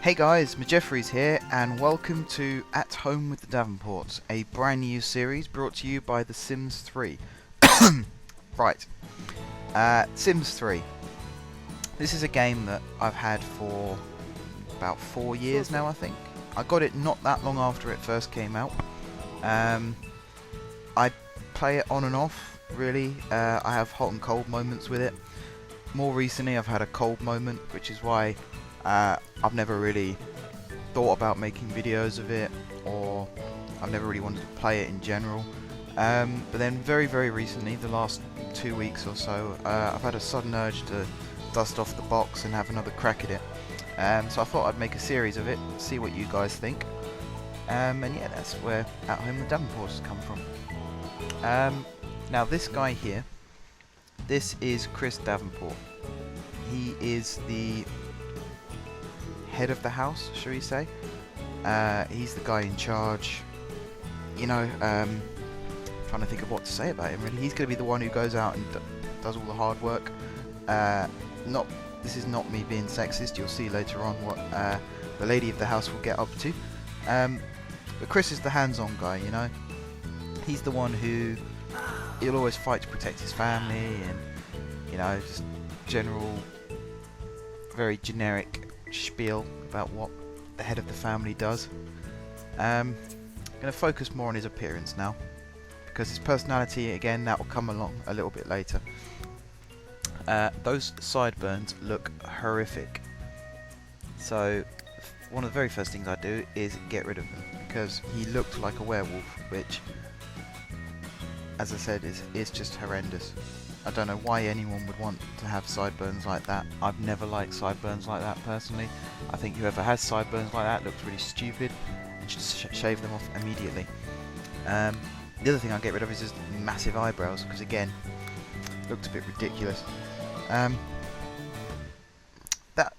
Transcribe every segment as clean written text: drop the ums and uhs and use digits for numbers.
Hey guys, Jeffries here, and welcome to At Home with the Davenports, a brand new series brought to you by The Sims 3. Right, Sims 3. This is a game that I've had for about 4 years now, I think. I got it not that long after it first came out. I play it on and off, really. I have hot and cold moments with it. More recently I've had a cold moment, which is why I've never really thought about making videos of it, or I've never really wanted to play it in general. But then very recently, the last 2 weeks or so, I've had a sudden urge to dust off the box and have another crack at it. So I thought I'd make a series of it, see what you guys think. And yeah, that's where At Home with Davenports has come from. Now this guy here, this is Chris Davenport. He is the head of the house, shall we say. He's the guy in charge. You know, trying to think of what to say about him, really. He's going to be the one who goes out and does all the hard work. This is not me being sexist. You'll see later on what the lady of the house will get up to. But Chris is the hands-on guy, you know. He's the one who he'll always fight to protect his family, and you know, just general, very generic spiel about what the head of the family does. I'm going to focus more on his appearance now, because his personality, again, that will come along a little bit later. Those sideburns look horrific, so one of the very first things I do is get rid of them, because he looked like a werewolf, which, as I said, is just horrendous. I don't know why anyone would want to have sideburns like that. I've never liked sideburns like that personally. I think whoever has sideburns like that looks really stupid and should shave them off immediately. The other thing I get rid of is his massive eyebrows, because again, looked a bit ridiculous. That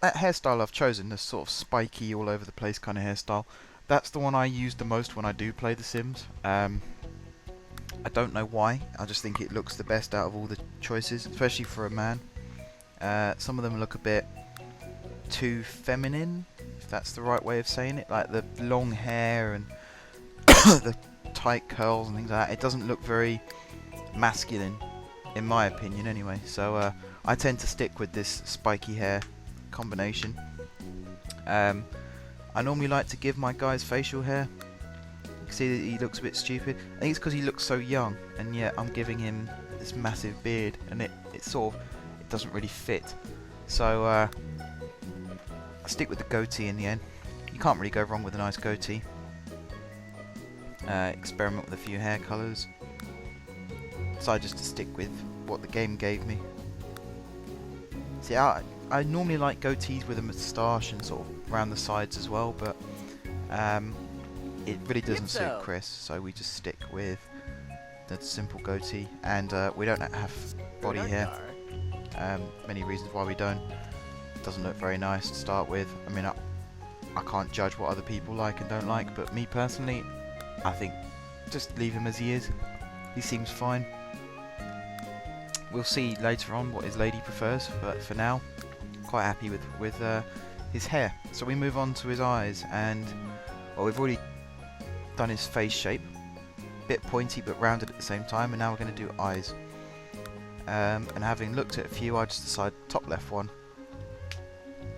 hairstyle I've chosen, this sort of spiky all over the place kind of hairstyle, that's the one I use the most when I do play The Sims. I don't know why, I just think it looks the best out of all the choices, especially for a man. Some of them look a bit too feminine, if that's the right way of saying it, like the long hair and the tight curls and things like that. It doesn't look very masculine, in my opinion anyway, so I tend to stick with this spiky hair combination. I normally like to give my guys facial hair. You can see that he looks a bit stupid. I think it's because he looks so young, and yet I'm giving him this massive beard, and it doesn't really fit. So I stick with the goatee in the end. You can't really go wrong with a nice goatee. Experiment with a few hair colours. Decided just to stick with what the game gave me. See, I normally like goatees with a moustache and sort of around the sides as well, but it really doesn't suit Chris, so we just stick with the simple goatee, and we don't have body hair. Many reasons why we don't. It doesn't look very nice to start with. I mean, I can't judge what other people like and don't like, but me personally, I think just leave him as he is. He seems fine. We'll see later on what his lady prefers, but for now, quite happy with his hair. So we move on to his eyes, and well, we've already done his face shape, bit pointy but rounded at the same time, and now we're going to do eyes. And having looked at a few, I just decided top left one.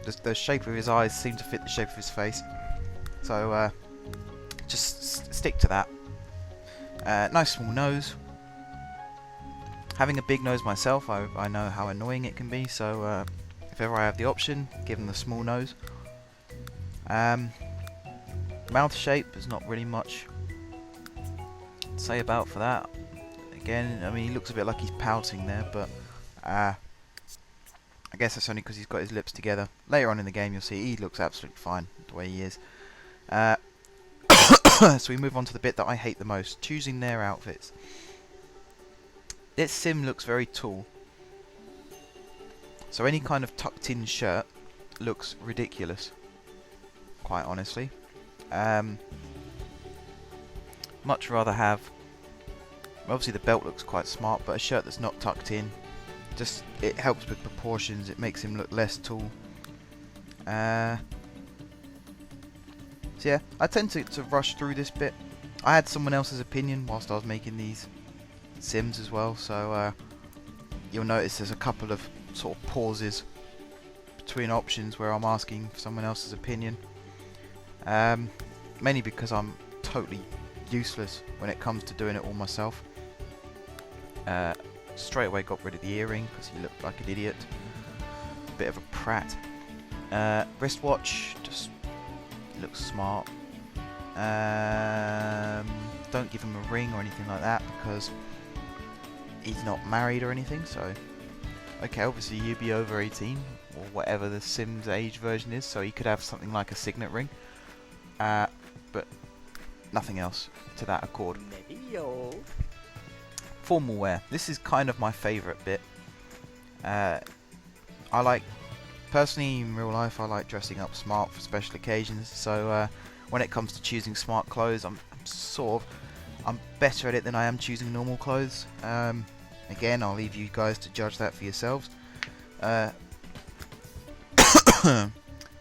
Just the shape of his eyes seemed to fit the shape of his face, so just stick to that. Nice small nose. Having a big nose myself, I know how annoying it can be, so if ever I have the option, give him the small nose. Mouth shape, there's not really much to say about for that. Again, I mean, he looks a bit like he's pouting there, but I guess that's only because he's got his lips together. Later on in the game you'll see he looks absolutely fine the way he is. So we move on to the bit that I hate the most, choosing their outfits. This sim looks very tall, so any kind of tucked in shirt looks ridiculous, quite honestly. Much rather have, obviously the belt looks quite smart, but a shirt that's not tucked in, just, it helps with proportions, it makes him look less tall. So yeah, I tend to rush through this bit. I had someone else's opinion whilst I was making these sims as well, so you'll notice there's a couple of sort of pauses between options where I'm asking for someone else's opinion. Mainly because I'm totally useless when it comes to doing it all myself. Straight away got rid of the earring because he looked like an idiot. Bit of a prat. Wristwatch just looks smart. Don't give him a ring or anything like that because he's not married or anything, so okay, obviously you'd be over 18 or whatever the Sims age version is, so he could have something like a signet ring, but nothing else to that accord. Formal wear. This is kind of my favourite bit. I like, personally in real life, I like dressing up smart for special occasions, so when it comes to choosing smart clothes, I'm better at it than I am choosing normal clothes. Again, I'll leave you guys to judge that for yourselves.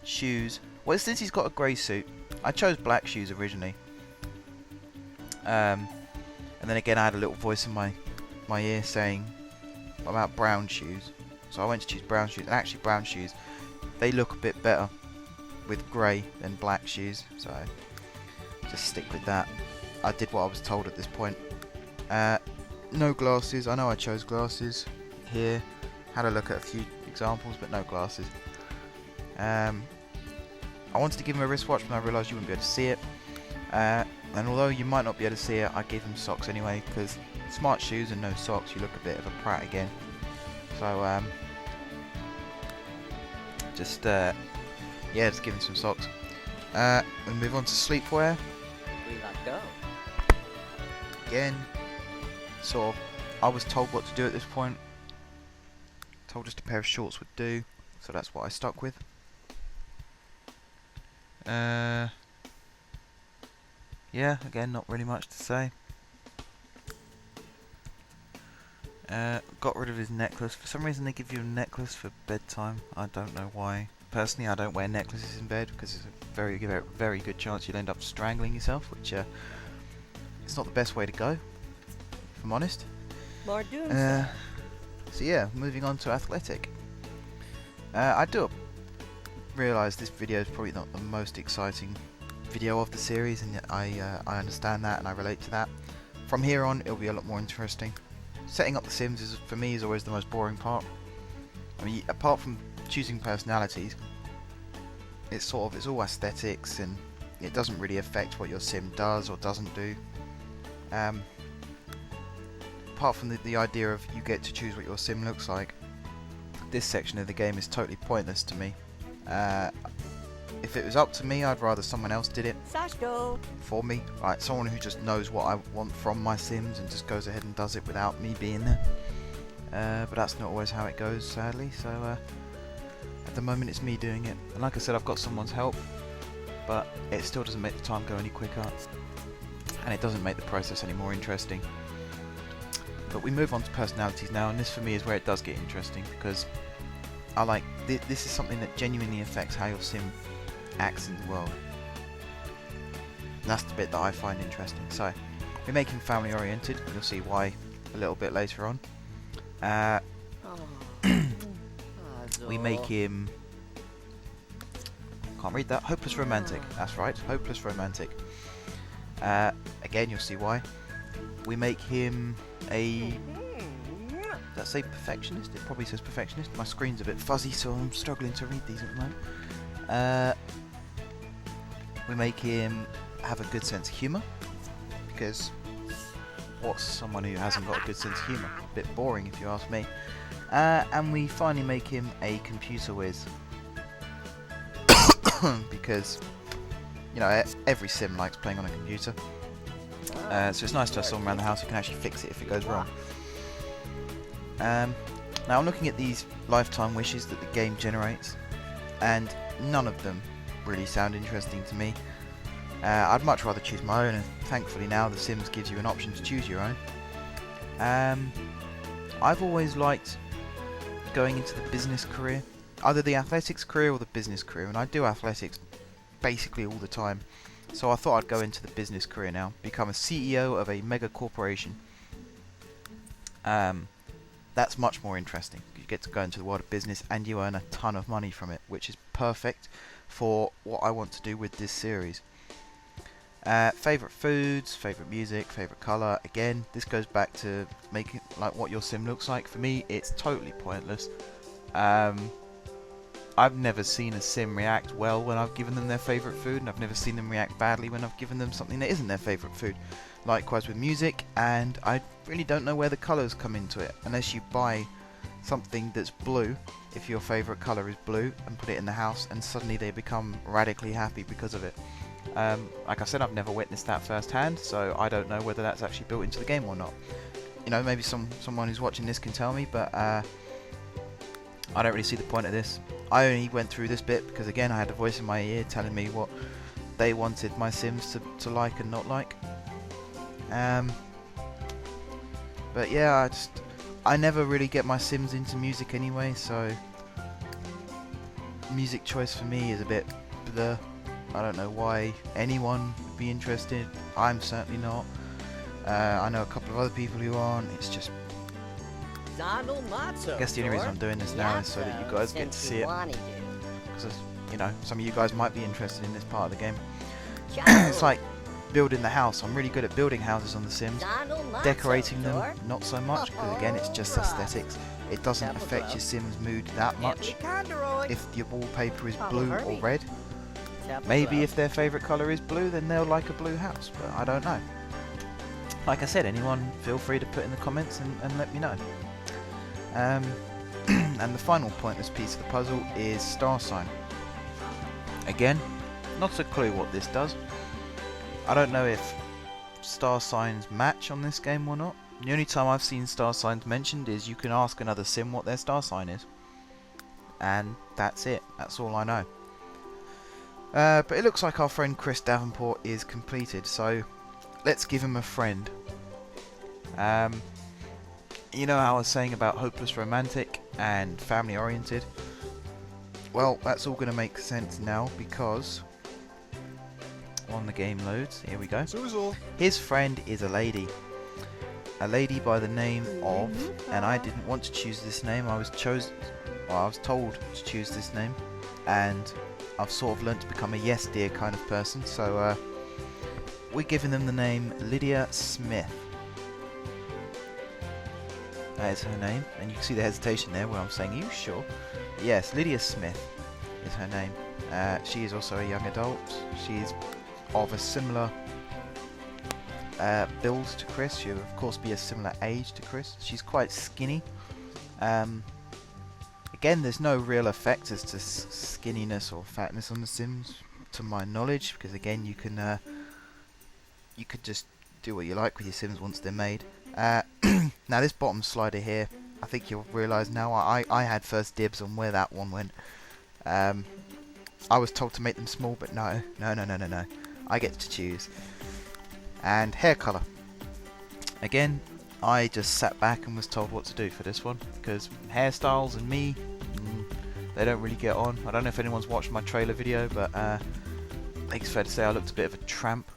Shoes. Well, since he's got a grey suit, I chose black shoes originally. And then again, I had a little voice in my ear saying about brown shoes. So I went to choose brown shoes. And actually, brown shoes, they look a bit better with grey than black shoes. So just stick with that. I did what I was told at this point. No glasses. I know I chose glasses here. Had a look at a few examples, but no glasses. I wanted to give him a wristwatch, but I realised you wouldn't be able to see it. And although you might not be able to see it, I gave him socks anyway, because smart shoes and no socks, you look a bit of a prat again. So just give him some socks. We move on to sleepwear. We let go. Again, sort of, I was told what to do at this point. Told just a pair of shorts would do, so that's what I stuck with. Yeah, again, not really much to say. Got rid of his necklace. For some reason they give you a necklace for bedtime. I don't know why. Personally, I don't wear necklaces in bed because there's a very, very, very good chance you'll end up strangling yourself, which it's not the best way to go, if I'm honest. More doom. So yeah, moving on to athletic. I do realise this video is probably not the most exciting video of the series, and I understand that and I relate to that. From here on, it'll be a lot more interesting. Setting up the Sims is, for me, is always the most boring part. I mean, apart from choosing personalities, it's all aesthetics, and it doesn't really affect what your Sim does or doesn't do. Apart from the idea of you get to choose what your Sim looks like, this section of the game is totally pointless to me. If it was up to me, I'd rather someone else did it for me. Like someone who just knows what I want from my Sims and just goes ahead and does it without me being there. But that's not always how it goes, sadly. So at the moment it's me doing it. And like I said, I've got someone's help, but it still doesn't make the time go any quicker. And it doesn't make the process any more interesting. But we move on to personalities now, and this for me is where it does get interesting, because I like this is something that genuinely affects how your Sim acts in the world. And that's the bit that I find interesting. So we make him family oriented. You'll see why a little bit later on. We make him, can't read that, hopeless romantic. That's right, hopeless romantic. Again, you'll see why. We make him a, does that say perfectionist? It probably says perfectionist. My screen's a bit fuzzy, so I'm struggling to read these at the moment. We make him have a good sense of humour, because what's someone who hasn't got a good sense of humour? A bit boring if you ask me. And we finally make him a computer whiz, because you know every Sim likes playing on a computer. So it's nice to have someone around the house who can actually fix it if it goes wrong. Now I'm looking at these lifetime wishes that the game generates, and none of them really sound interesting to me. I'd much rather choose my own, and thankfully now The Sims gives you an option to choose your own. I've always liked going into the business career, either the athletics career or the business career, and I do athletics basically all the time. So I thought I'd go into the business career now, become a CEO of a mega corporation. That's much more interesting. You get to go into the world of business and you earn a ton of money from it, which is perfect for what I want to do with this series. Favorite foods, favorite music, favorite color. Again, this goes back to making like what your sim looks like. For me, it's totally pointless. I've never seen a sim react well when I've given them their favorite food, and I've never seen them react badly when I've given them something that isn't their favorite food. Likewise with music, and I really don't know where the colors come into it unless you buy something that's blue, if your favorite color is blue, and put it in the house, and suddenly they become radically happy because of it. Like I said, I've never witnessed that firsthand, so I don't know whether that's actually built into the game or not. You know, maybe someone who's watching this can tell me, but I don't really see the point of this. I only went through this bit because, again, I had a voice in my ear telling me what they wanted my Sims to like and not like. But yeah, I never really get my Sims into music anyway, so music choice for me is a bit bleh. I don't know why anyone would be interested. I'm certainly not. I know a couple of other people who aren't. It's just... I guess the only reason I'm doing this now is so that you guys get to see it. Because, you know, some of you guys might be interested in this part of the game. It's like building the house. I'm really good at building houses on The Sims. Decorating them, not so much, because again, it's just aesthetics. It doesn't affect your Sim's mood that much. If your wallpaper is blue or red, maybe if their favourite colour is blue, then they'll like a blue house, but I don't know. Like I said, anyone feel free to put in the comments and let me know. And the final pointless piece of the puzzle is star sign. Again, not a clue what this does. I don't know if star signs match on this game or not. The only time I've seen star signs mentioned is you can ask another sim what their star sign is. And that's it. That's all I know. But it looks like our friend Chris Davenport is completed, so let's give him a friend. You know how I was saying about hopeless romantic and family oriented? Well, that's all going to make sense now because when the game loads, here we go. His friend is a lady by the name of, and I didn't want to choose this name. I was told to choose this name, and I've sort of learnt to become a yes dear kind of person. So we're giving them the name Lydia Smith. That is her name, and you can see the hesitation there where I'm saying, are you sure? Yes, Lydia Smith is her name. She is also a young adult. She is of a similar build to Chris. She'll of course be a similar age to Chris. She's quite skinny. Again, there's no real effect as to skinniness or fatness on the Sims, to my knowledge, because again, you could just do what you like with your Sims once they're made. Now this bottom slider here, I think you'll realise now I had first dibs on where that one went. I was told to make them small, but no. I get to choose. And hair colour. Again, I just sat back and was told what to do for this one, because hairstyles and me, they don't really get on. I don't know if anyone's watched my trailer video, but I think it's fair to say I looked a bit of a tramp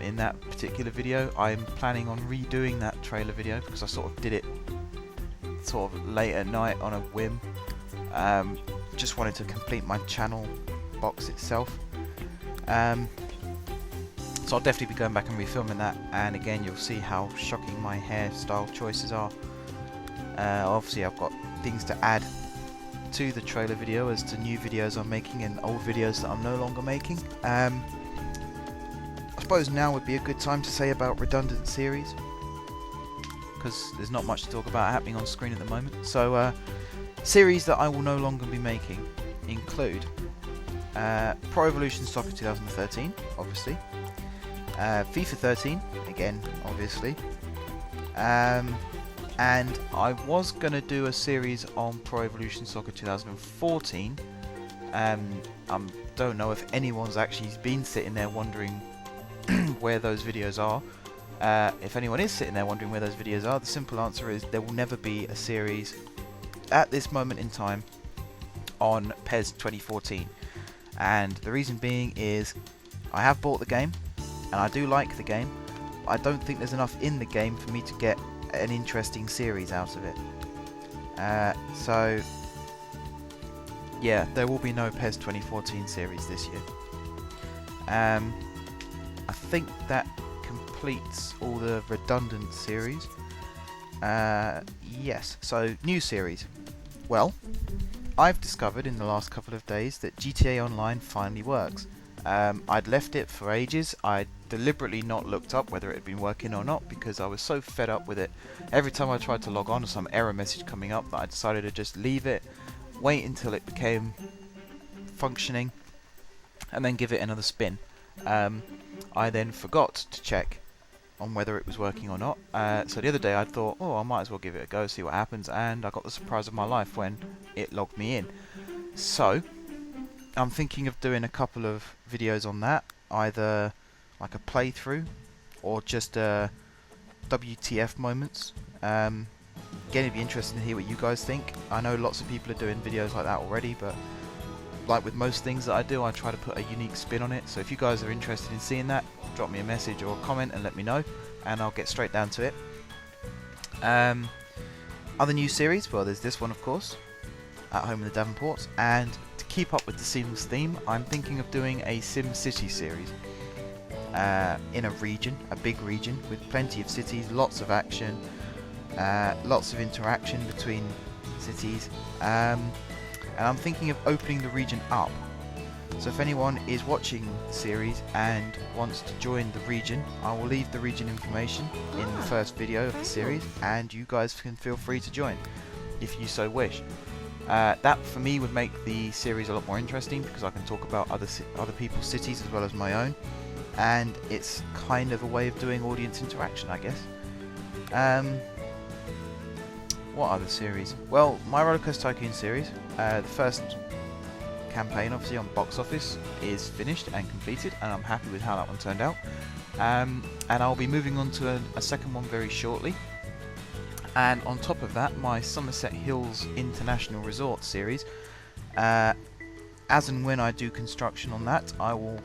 in that particular video. I'm planning on redoing that trailer video because I sort of did it sort of late at night on a whim. Just wanted to complete my channel box itself. So I'll definitely be going back and refilming that, and again you'll see how shocking my hairstyle choices are. Obviously I've got things to add to the trailer video as to new videos I'm making and old videos that I'm no longer making. I suppose now would be a good time to say about redundant series, because there's not much to talk about happening on screen at the moment. So series that I will no longer be making include Pro Evolution Soccer 2013, obviously, FIFA 13, again, obviously, and I was going to do a series on Pro Evolution Soccer 2014. I don't know if anyone's actually been sitting there wondering where those videos are. If anyone is sitting there wondering where those videos are, the simple answer is there will never be a series at this moment in time on PES 2014. And the reason being is I have bought the game, and I do like the game, but I don't think there's enough in the game for me to get an interesting series out of it. So yeah, there will be no PES 2014 series this year. I think that completes all the redundant series. Yes, so new series. Well, I've discovered in the last couple of days that GTA Online finally works. I'd left it for ages. I'd deliberately not looked up whether it had been working or not because I was so fed up with it. Every time I tried to log on, some error message coming up that I decided to just leave it, wait until it became functioning, and then give it another spin. I then forgot to check on whether it was working or not. So the other day I thought, oh, I might as well give it a go, see what happens, and I got the surprise of my life when it logged me in. So I'm thinking of doing a couple of videos on that, either like a playthrough or just WTF moments. Again, it'd be interesting to hear what you guys think. I know lots of people are doing videos like that already, but like with most things that I do, I try to put a unique spin on it. So if you guys are interested in seeing that, drop me a message or a comment and let me know, and I'll get straight down to it. Other new series, well, there's this one, of course, At Home in the Davenports, and to keep up with the Sims theme, I'm thinking of doing a Sim City series in a region, a big region with plenty of cities, lots of action, lots of interaction between cities, and I'm thinking of opening the region up. So if anyone is watching the series and wants to join the region, I will leave the region information in the first video of the series, and you guys can feel free to join if you so wish. That for me would make the series a lot more interesting because I can talk about other people's cities as well as my own, and it's kind of a way of doing audience interaction, I guess. What other series? Well, my Rollercoaster Tycoon series, the first campaign obviously on box office is finished and completed, and I'm happy with how that one turned out. And I'll be moving on to a second one very shortly. And on top of that, my Somerset Hills International Resort series, as and when I do construction on that, I will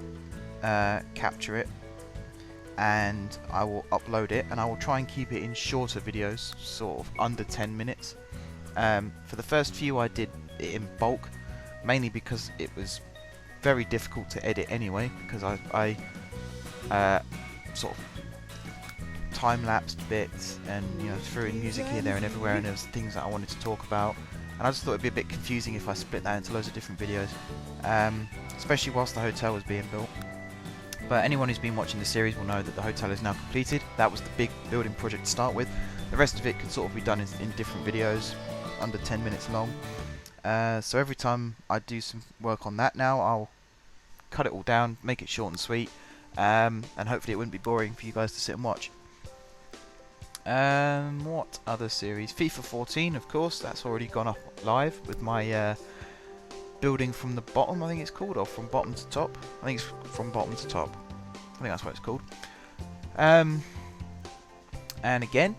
capture it and I will upload it, and I will try and keep it in shorter videos, sort of under 10 minutes. For the first few I did it in bulk, mainly because it was very difficult to edit anyway, because I sort of time-lapsed bits and, you know, threw in music here, there and everywhere, and there was things that I wanted to talk about, and I just thought it'd be a bit confusing if I split that into loads of different videos, especially whilst the hotel was being built. But anyone who's been watching the series will know that the hotel is now completed. That was the big building project to start with. The rest of it can sort of be done in different videos, under 10 minutes long. So every time I do some work on that now, I'll cut it all down, make it short and sweet, and hopefully it wouldn't be boring for you guys to sit and watch. What other series? FIFA 14, of course, that's already gone up live with my building from the bottom, I think it's called, or from bottom to top. I think it's from bottom to top. I think that's what it's called. And again,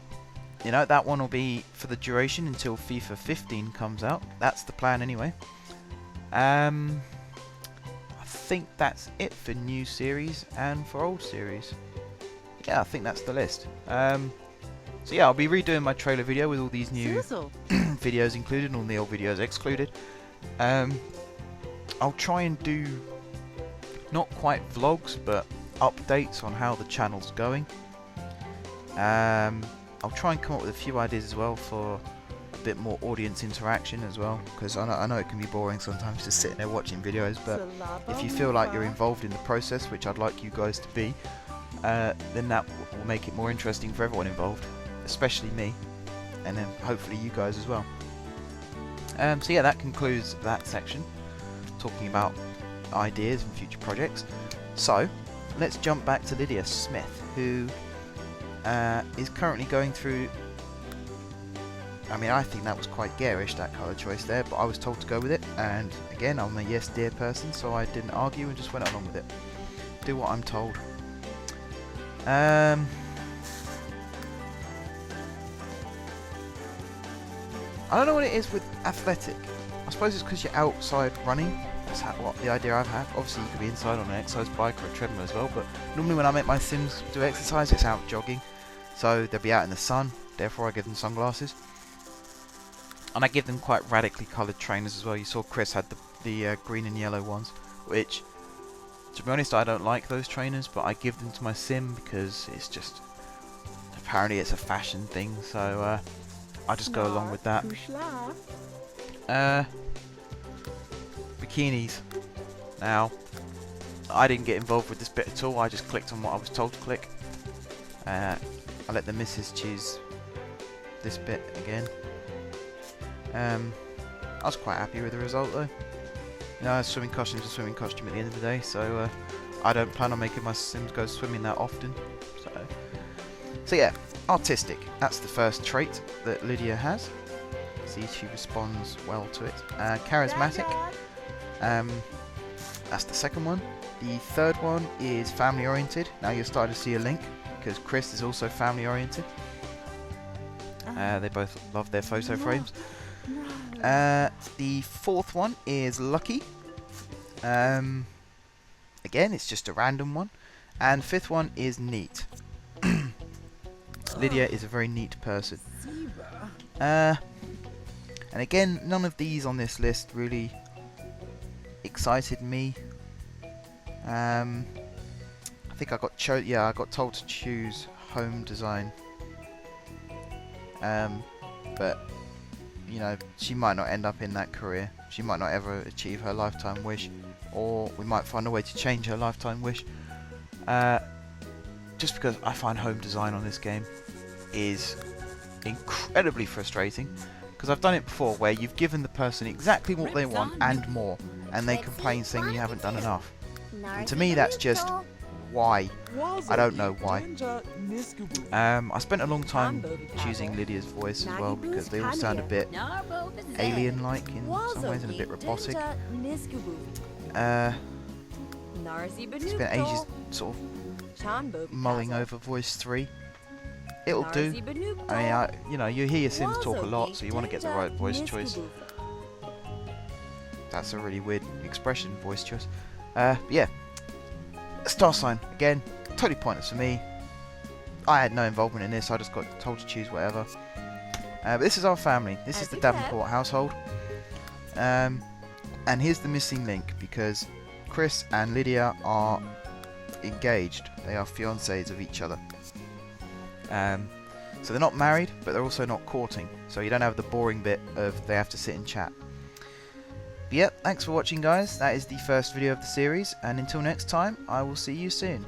you know, that one will be for the duration until FIFA 15 comes out. That's the plan anyway. I think that's it for new series and for old series. Yeah, I think that's the list. So yeah, I'll be redoing my trailer video with all these new videos included and all the old videos excluded. I'll try and do not quite vlogs, but updates on how the channel's going. I'll try and come up with a few ideas as well for a bit more audience interaction as well, because I know it can be boring sometimes just sitting there watching videos, but if you feel like you're involved in the process, which I'd like you guys to be, then that will make it more interesting for everyone involved, especially me, and then hopefully you guys as well. So yeah, that concludes that section, talking about ideas and future projects. So let's jump back to Lydia Smith, who is currently going through, I mean, I think that was quite garish, that colour choice there, but I was told to go with it, and again, I'm a yes dear person, so I didn't argue and just went along with it. Do what I'm told. I don't know what it is with athletic. I suppose it's because you're outside running, That's what the idea I've had. Obviously, you could be inside on an exercise bike or a treadmill as well, but normally when I make my Sims do exercise, it's out jogging. So they'll be out in the sun, therefore I give them sunglasses. And I give them quite radically coloured trainers as well. You saw Chris had the green and yellow ones, which, to be honest, I don't like those trainers, but I give them to my Sim because it's just, apparently it's a fashion thing, so I just go along with that. Bikinis. Now, I didn't get involved with this bit at all, I just clicked on what I was told to click. I let the missus choose this bit again. I was quite happy with the result though. You know, a swimming costume is a swimming costume at the end of the day, so I don't plan on making my Sims go swimming that often. So yeah, artistic. That's the first trait that Lydia has. See, she responds well to it. Charismatic. That's the second one. The third one is family oriented. Now you're starting to see a link because Chris is also family oriented. They both love their photo frames. The fourth one is lucky. Again, it's just a random one. And fifth one is neat. Lydia is a very neat person. And again, none of these on this list really excited me. I think I got I got told to choose home design. But you know, she might not end up in that career. She might not ever achieve her lifetime wish, or we might find a way to change her lifetime wish. Just because I find home design on this game is incredibly frustrating, because I've done it before where you've given the person exactly what they want and more, and they complain saying you haven't done enough. And to me that's just why. I don't know why. I spent a long time choosing Lydia's voice as well because they all sound a bit alien-like in some ways and a bit robotic. Spent ages sort of mulling over voice 3. It'll do. I mean, you know, you hear your Sims talk a lot, so you want to get the right voice choice. That's a really weird expression, voice choice. Yeah. Star sign, again, totally pointless for me. I had no involvement in this, I just got told to choose whatever. But this is our family. This is the Davenport household. And here's the missing link, because Chris and Lydia are engaged. They are fiancés of each other. So they're not married, but they're also not courting. So you don't have the boring bit of they have to sit and chat. But yeah, thanks for watching guys. That is the first video of the series, and until next time, I will see you soon.